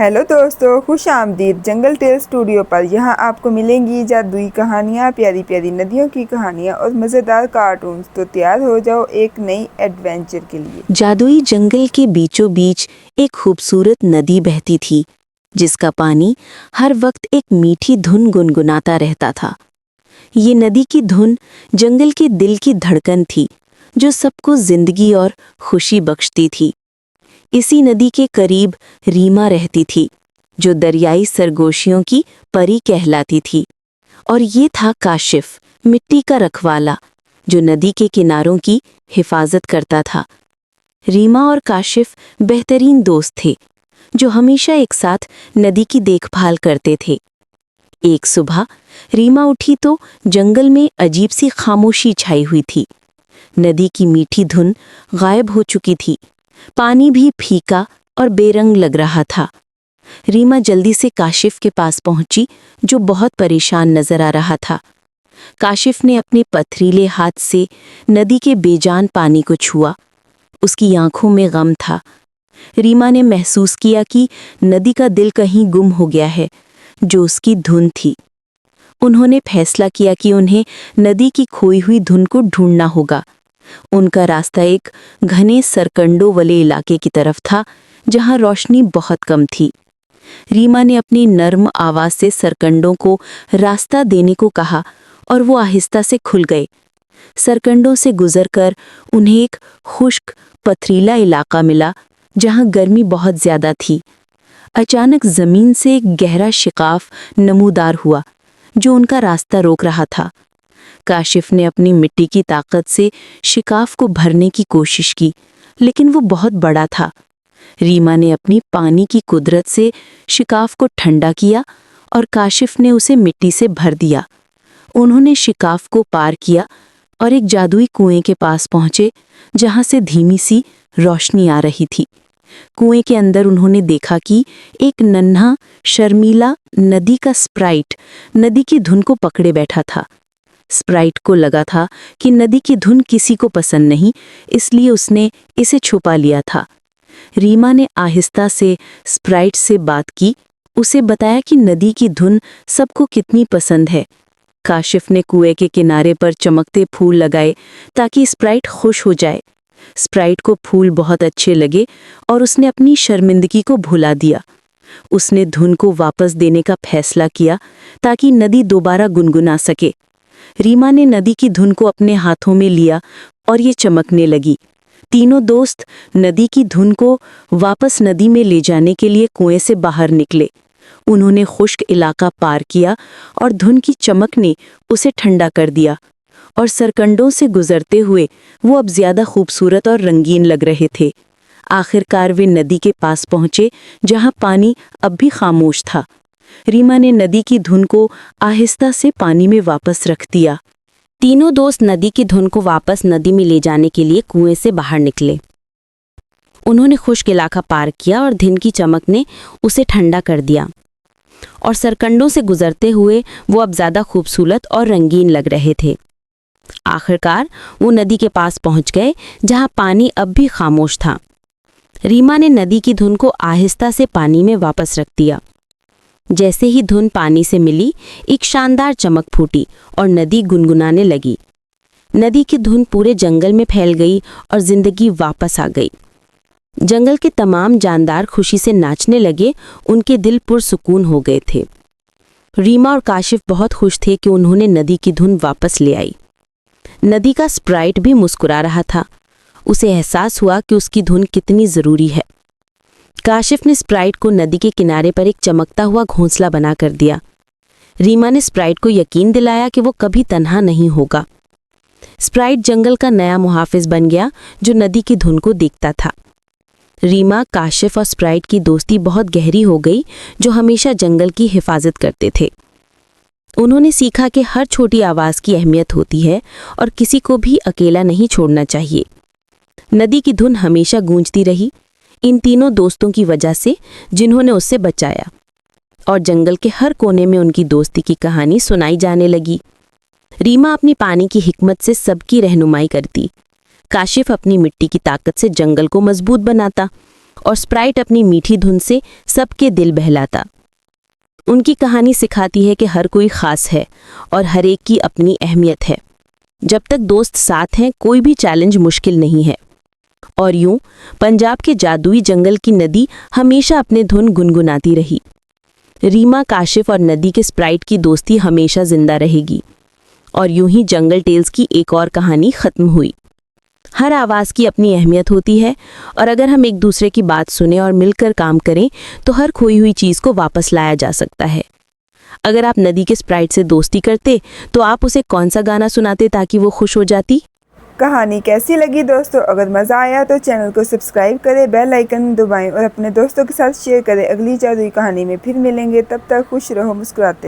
Hello दोस्तों, खुश आमदीद जंगल टेल स्टूडियो पर। यहाँ आपको मिलेंगी जादुई कहानियाँ, प्यारी प्यारी नदियों की कहानियाँ और मज़ेदार कार्टून्स। तो तैयार हो जाओ एक नई एडवेंचर के लिए। जादुई जंगल के बीचों बीच एक खूबसूरत नदी बहती थी, जिसका पानी हर वक्त एक मीठी धुन गुनगुनाता रहता था। ये नदी की धुन जंगल के दिल की धड़कन थी, जो सबको जिंदगी और खुशी बख्शती थी। इसी नदी के करीब रीमा रहती थी, जो दरियाई सरगोशियों की परी कहलाती थी। और ये था काशिफ, मिट्टी का रखवाला, जो नदी के किनारों की हिफाजत करता था। रीमा और काशिफ बेहतरीन दोस्त थे, जो हमेशा एक साथ नदी की देखभाल करते थे। एक सुबह रीमा उठी तो जंगल में अजीब सी खामोशी छाई हुई थी। नदी की मीठी धुन गायब हो चुकी थी, पानी भी फीका और बेरंग लग रहा था। रीमा जल्दी से काशिफ के पास पहुंची, जो बहुत परेशान नजर आ रहा था। काशिफ ने अपने पथरीले हाथ से नदी के बेजान पानी को छुआ। उसकी आंखों में गम था। रीमा ने महसूस किया कि नदी का दिल कहीं गुम हो गया है, जो उसकी धुन थी। उन्होंने फैसला किया कि उन्हें नदी की खोई हुई धुन को ढूंढना होगा। उनका रास्ता एक घने सरकंडों वाले इलाके की तरफ था, जहां रोशनी बहुत कम थी। रीमा ने अपनी नर्म आवाज से सरकंडों को रास्ता देने को कहा, और वो आहिस्ता से खुल गए। सरकंडों से गुजरकर उन्हें एक खुश्क पथरीला इलाका मिला, जहां गर्मी बहुत ज्यादा थी। अचानक जमीन से एक गहरा शिकाफ नमूदार हुआ, जो उनका रास्ता रोक रहा था। काशिफ ने अपनी मिट्टी की ताकत से शिकाफ को भरने की कोशिश की, लेकिन वो बहुत बड़ा था। रीमा ने अपनी पानी की कुदरत से शिकाफ को ठंडा किया, और काशिफ ने उसे मिट्टी से भर दिया। उन्होंने शिकाफ को पार किया और एक जादुई कुएं के पास पहुंचे, जहां से धीमी सी रोशनी आ रही थी। कुएं के अंदर उन्होंने देखा कि एक नन्हा शर्मीला नदी का स्प्राइट नदी की धुन को पकड़े बैठा था। स्प्राइट को लगा था कि नदी की धुन किसी को पसंद नहीं, इसलिए उसने इसे छुपा लिया था। रीमा ने आहिस्ता से स्प्राइट से बात की, उसे बताया कि नदी की धुन सबको कितनी पसंद है। काशिफ ने कुएं के किनारे पर चमकते फूल लगाए, ताकि स्प्राइट खुश हो जाए। स्प्राइट को फूल बहुत अच्छे लगे, और उसने अपनी शर्मिंदगी को भुला दिया। उसने धुन को वापस देने का फैसला किया, ताकि नदी दोबारा गुनगुना सके। रीमा ने नदी की धुन को अपने हाथों में लिया, और ये चमकने लगी। तीनों दोस्त नदी की धुन को वापस नदी में ले जाने के लिए कुएं से बाहर निकले। उन्होंने खुश्क इलाका पार किया, और धुन की चमक ने उसे ठंडा कर दिया। और सरकंडों से गुजरते हुए वो अब ज्यादा खूबसूरत और रंगीन लग रहे थे। आखिरकार वे नदी के पास पहुंचे, जहां पानी अब भी खामोश था। रीमा ने नदी की धुन को आहिस्ता से पानी में वापस रख दिया। तीनों दोस्त नदी की धुन को वापस नदी में ले जाने के लिए कुएं से बाहर निकले। उन्होंने खुश्क इलाका पार किया, और दिन की चमक ने उसे ठंडा कर दिया। और सरकंडों से गुजरते हुए वो अब ज्यादा खूबसूरत और रंगीन लग रहे थे। आखिरकार वो नदी के पास पहुंच गए, जहां पानी अब भी खामोश था। रीमा ने नदी की धुन को आहिस्ता से पानी में वापस रख दिया। जैसे ही धुन पानी से मिली, एक शानदार चमक फूटी और नदी गुनगुनाने लगी। नदी की धुन पूरे जंगल में फैल गई, और जिंदगी वापस आ गई। जंगल के तमाम जानदार खुशी से नाचने लगे, उनके दिल पुरसुकून हो गए थे। रीमा और काशिफ बहुत खुश थे कि उन्होंने नदी की धुन वापस ले आई। नदी का स्प्राइट भी मुस्कुरा रहा था। उसे एहसास हुआ कि उसकी धुन कितनी जरूरी है। काशिफ ने स्प्राइट को नदी के किनारे पर एक चमकता हुआ घोंसला बनाकर दिया। रीमा ने स्प्राइट को यकीन दिलाया कि वो कभी तन्हा नहीं होगा। स्प्राइट जंगल का नया मुहाफिज बन गया, जो नदी की धुन को देखता था। रीमा, काशिफ और स्प्राइट की दोस्ती बहुत गहरी हो गई, जो हमेशा जंगल की हिफाजत करते थे। उन्होंने सीखा कि हर छोटी आवाज की अहमियत होती है, और किसी को भी अकेला नहीं छोड़ना चाहिए। नदी की धुन हमेशा गूंजती रही, इन तीनों दोस्तों की वजह से, जिन्होंने उससे बचाया। और जंगल के हर कोने में उनकी दोस्ती की कहानी सुनाई जाने लगी। रीमा अपनी पानी की हिकमत से सबकी रहनुमाई करती। काशिफ अपनी मिट्टी की ताकत से जंगल को मजबूत बनाता, और स्प्राइट अपनी मीठी धुन से सबके दिल बहलाता। उनकी कहानी सिखाती है कि हर कोई खास है और हर एक की अपनी अहमियत है। जब तक दोस्त साथ हैं, कोई भी चैलेंज मुश्किल नहीं है। और यूं पंजाब के जादुई जंगल की नदी हमेशा अपने धुन गुनगुनाती रही। रीमा, काशिफ और नदी के स्प्राइट की दोस्ती हमेशा जिंदा रहेगी। और यूं ही जंगल टेल्स की एक और कहानी खत्म हुई। हर आवाज़ की अपनी अहमियत होती है और अगर हम एक दूसरे की बात सुने और मिलकर काम करें तो हर खोई हुई चीज़ को वापस लाया जा सकता है। अगर आप नदी के स्प्राइट से दोस्ती करते तो आप उसे कौन सा गाना सुनाते ताकि वो खुश हो जाती? कहानी कैसी लगी दोस्तों? अगर मज़ा आया तो चैनल को सब्सक्राइब करें, बेल आइकन दबाएं और अपने दोस्तों के साथ शेयर करें। अगली जादुई कहानी में फिर मिलेंगे, तब तक खुश रहो, मुस्कुराते